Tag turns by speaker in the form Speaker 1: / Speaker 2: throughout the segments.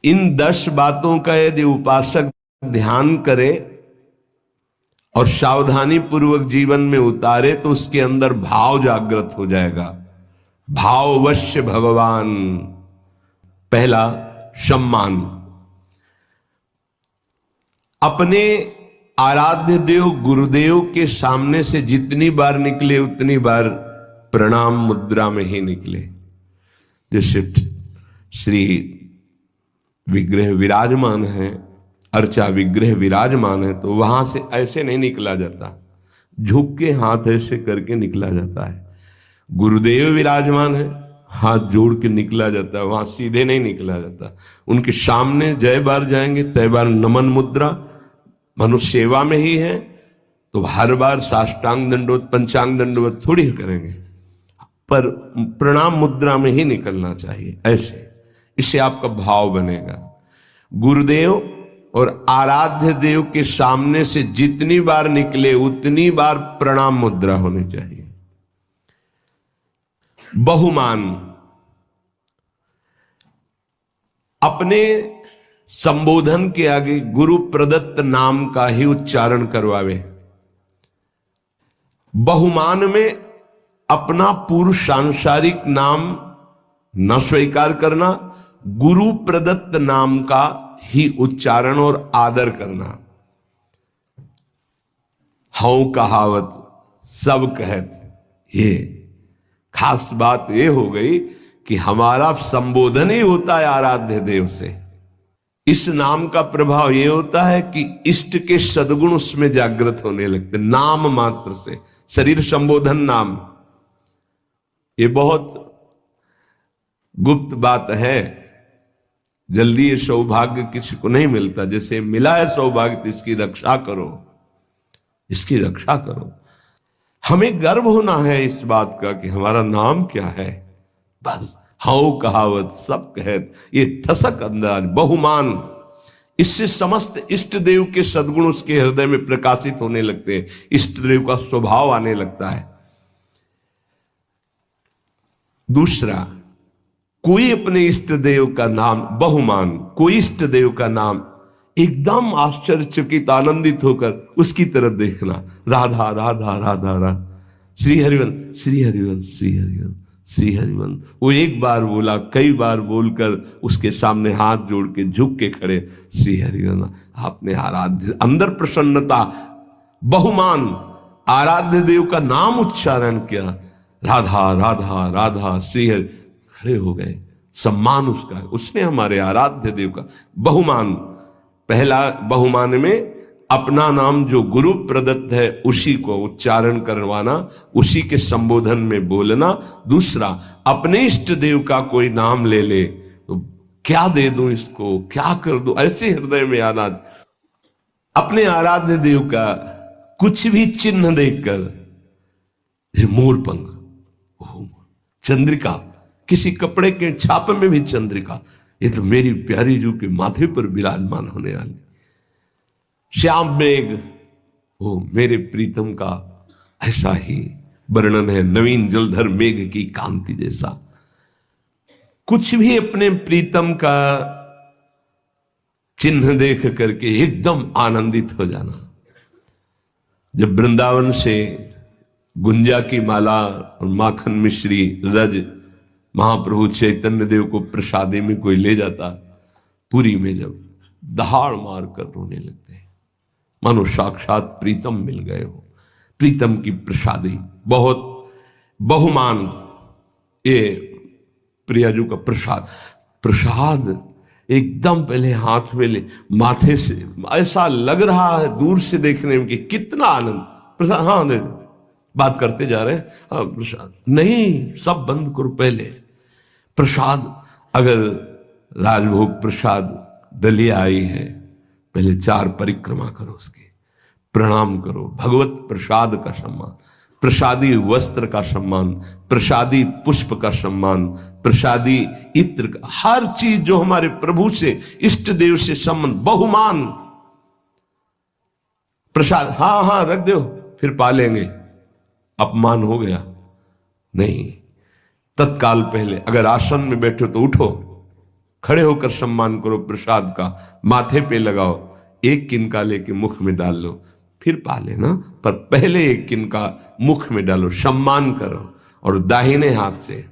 Speaker 1: इन 10 बातों का यदि उपासक ध्यान करे और सावधानी पूर्वक जीवन में उतारे तो उसके अंदर भाव जागृत हो जाएगा। भाववश्य भगवान। पहला, सम्मान। अपने आराध्य देव गुरुदेव के सामने से जितनी बार निकले उतनी बार प्रणाम मुद्रा में ही निकले। जैसे श्री विग्रह विराजमान है, अर्चा विग्रह विराजमान है, तो वहां से ऐसे नहीं निकला जाता, झुक के हाथ ऐसे करके निकला जाता है। गुरुदेव विराजमान है, हाथ जोड़ के निकला जाता है, वहां सीधे नहीं निकला जाता। उनके सामने जय बार जाएंगे तय बार नमन मुद्रा, मनुष्य सेवा में ही है तो हर बार साष्टांग दंडवत पंचांग दंडवत थोड़ी करेंगे, पर प्रणाम मुद्रा में ही निकलना चाहिए ऐसे। इससे आपका भाव बनेगा। गुरुदेव और आराध्य देव के सामने से जितनी बार निकले उतनी बार प्रणाम मुद्रा होनी चाहिए। बहुमान। अपने संबोधन के आगे गुरु प्रदत्त नाम का ही उच्चारण करवावे। बहुमान में अपना पूर्व सांसारिक नाम न स्वीकार करना, गुरु प्रदत्त नाम का ही उच्चारण और आदर करना। हऊं कहावत सब कहत, ये खास बात ये हो गई कि हमारा संबोधन ही होता है आराध्य देव से। इस नाम का प्रभाव यह होता है कि इष्ट के सद्गुण उसमें जागृत होने लगते, नाम मात्र से। शरीर संबोधन नाम, ये बहुत गुप्त बात है, जल्दी ये सौभाग्य किसी को नहीं मिलता। जैसे मिला है सौभाग्य तो इसकी रक्षा करो, इसकी रक्षा करो। हमें गर्व होना है इस बात का कि हमारा नाम क्या है। बस हाउ कहावत सब कहत, ये ठसक अंदाज बहुमान। इससे समस्त इष्ट देव के सद्गुण उसके हृदय में प्रकाशित होने लगते हैं, इष्ट देव का स्वभाव आने लगता है। दूसरा, कोई अपने इष्ट देव का नाम बहुमान, कोई इष्ट देव का नाम एकदम आश्चर्यचकित आनंदित होकर उसकी तरफ देखना। राधा राधा राधा राधा, श्री हरिवंश श्री हरिवंश श्री हरिवंश श्री हरिवंश। वो एक बार बोला, कई बार बोलकर उसके सामने हाथ जोड़ के झुक के खड़े, श्री हरिवंश। आपने आराध्य, अंदर प्रसन्नता, बहुमान, आराध्य देव का नाम उच्चारण किया, राधा राधा राधा श्री हरि, खड़े हो गए। सम्मान उसका है, उसने हमारे आराध्य देव का बहुमान। पहला बहुमान में अपना नाम जो गुरु प्रदत्त है उसी को उच्चारण करवाना, उसी के संबोधन में बोलना। दूसरा, अपने इष्ट देव का कोई नाम ले ले तो क्या दे दूं इसको, क्या कर दूं, ऐसे हृदय में आना। अपने आराध्य देव का कुछ भी चिन्ह देखकर, मोर पंख, चंद्रिका, किसी कपड़े के छाप में भी चंद्रिका, ये तो मेरी प्यारी जू के माथे पर विराजमान होने वाली। श्याम मेघ, वो मेरे प्रीतम का ऐसा ही वर्णन है, नवीन जलधर मेघ की कांति जैसा। कुछ भी अपने प्रीतम का चिन्ह देख करके एकदम आनंदित हो जाना। जब वृंदावन से गुंजा की माला और माखन मिश्री रज महाप्रभु चैतन्य देव को प्रसादी में कोई ले जाता, पुरी में जब दहाड़ मार कर रोने लगते हैं, मानो साक्षात प्रीतम मिल गए हो। प्रीतम की प्रसादी बहुत बहुमान। ये प्रियाजू का प्रसाद, प्रसाद एकदम पहले हाथ में ले, माथे से ऐसा लग रहा है दूर से देखने में कि कितना आनंद। प्रसाद, हाँ दे, बात करते जा रहे हैं, हाँ प्रसाद नहीं, सब बंद करो। पहले प्रसाद, अगर राजभोग प्रसाद डलिया आई है, पहले 4 परिक्रमा करो, उसके प्रणाम करो। भगवत प्रसाद का सम्मान, प्रसादी वस्त्र का सम्मान, प्रसादी पुष्प का सम्मान, प्रसादी इत्र का, हर चीज जो हमारे प्रभु से इष्ट देव से संबंध, बहुमान। प्रसाद हाँ हाँ रख दो, फिर पालेंगे, अपमान हो गया नहीं। तत्काल पहले अगर आसन में बैठो तो उठो, खड़े होकर सम्मान करो प्रसाद का, माथे पे लगाओ, एक किनका लेके मुख में डाल लो, फिर पा लेना, पर पहले एक किनका मुख में डालो, सम्मान करो। और दाहिने हाथ से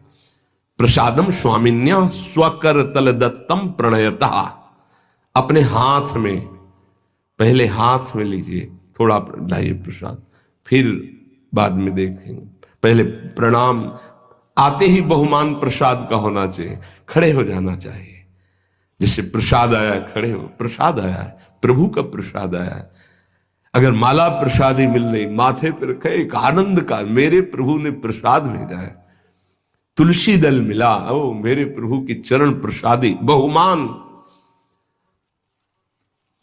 Speaker 1: प्रसादम स्वामिन्या स्वकर तल दत्तम प्रणयता, अपने हाथ में, पहले हाथ में लीजिए, थोड़ा लाइए प्रसाद, फिर बाद में देखेंगे। पहले प्रणाम, आते ही बहुमान प्रसाद का होना चाहिए, खड़े हो जाना चाहिए। जैसे प्रसाद आया है, खड़े हो, प्रसाद आया है, प्रभु का प्रसाद आया है। अगर माला प्रसादी मिल रही, माथे पर रखे, एक आनंद का, मेरे प्रभु ने प्रसाद भेजा है, तुलसी दल मिला, ओ मेरे प्रभु की चरण प्रसादी, बहुमान।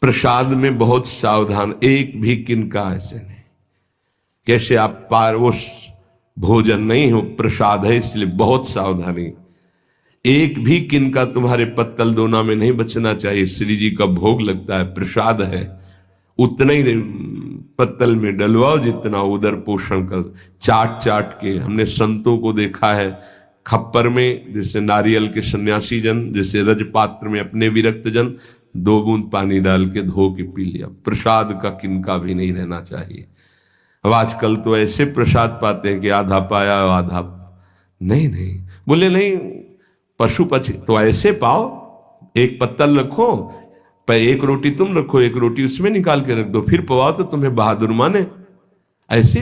Speaker 1: प्रसाद में बहुत सावधान, एक भी किनका ऐसे नहीं, कैसे आप पारवश भोजन नहीं हो, प्रसाद है, इसलिए बहुत सावधानी। एक भी किनका तुम्हारे पत्तल दोना में नहीं बचना चाहिए। श्री जी का भोग लगता है, प्रसाद है, उतना ही पत्तल में डलवाओ जितना उदर पोषण कर। चाट चाट के हमने संतों को देखा है, खप्पर में जैसे नारियल के सन्यासी जन, जैसे रजपात्र में अपने विरक्त जन, 2 बूंद पानी डाल के धो के पी लिया। प्रसाद का किनका भी नहीं रहना चाहिए। अब आजकल तो ऐसे प्रसाद पाते हैं कि आधा पाया आधा नहीं, बोले नहीं, पशु पक्षी तो ऐसे पाओ, एक पत्तल रखो, पर एक रोटी तुम रखो, एक रोटी उसमें निकाल के रख दो, फिर पवाओ तो तुम्हें बहादुर माने। ऐसे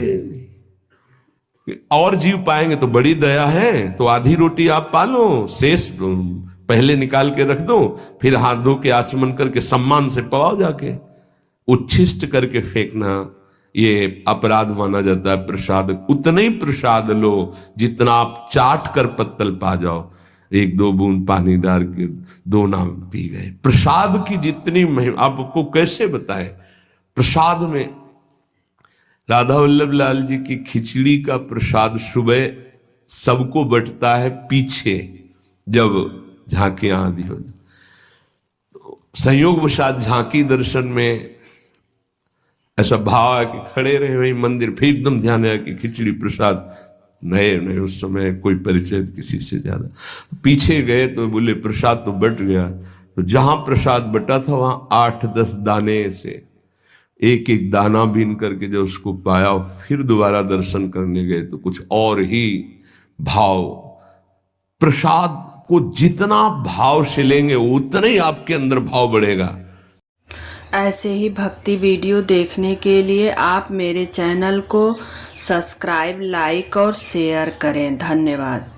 Speaker 1: और जीव पाएंगे तो बड़ी दया है, तो आधी रोटी आप पालो, शेष पहले निकाल के रख दो, फिर हाथ धो के आचमन करके सम्मान से पवाओ जाके। उच्छिष्ट करके फेंकना ये अपराध माना जाता है। प्रसाद उतना ही प्रसाद लो जितना आप चाट कर पत्तल पा जाओ, 1-2 बूंद पानी डाल के 2 नाम पी गए। प्रसाद की जितनी महिमा आपको कैसे बताएं। प्रसाद में राधा वल्लभ लाल जी की खिचड़ी का प्रसाद सुबह सबको बंटता है, पीछे जब झांकियां आदि हो, तो संयोगवशात झांकी दर्शन में ऐसा भाव है कि खड़े रहे वही मंदिर, फिर एकदम ध्यान आया कि खिचड़ी प्रसाद नए उस समय कोई परिचय किसी से ज्यादा, पीछे गए तो बोले प्रसाद तो बट गया। तो जहां प्रसाद बटा था वहां 8-10 दाने से एक एक दाना बीन करके जो उसको पाया, फिर दोबारा दर्शन करने गए तो कुछ और ही भाव। प्रसाद को जितना भाव से लेंगे उतना ही आपके अंदर भाव बढ़ेगा।
Speaker 2: ऐसे ही भक्ति वीडियो देखने के लिए आप मेरे चैनल को सब्सक्राइब, लाइक और शेयर करें। धन्यवाद।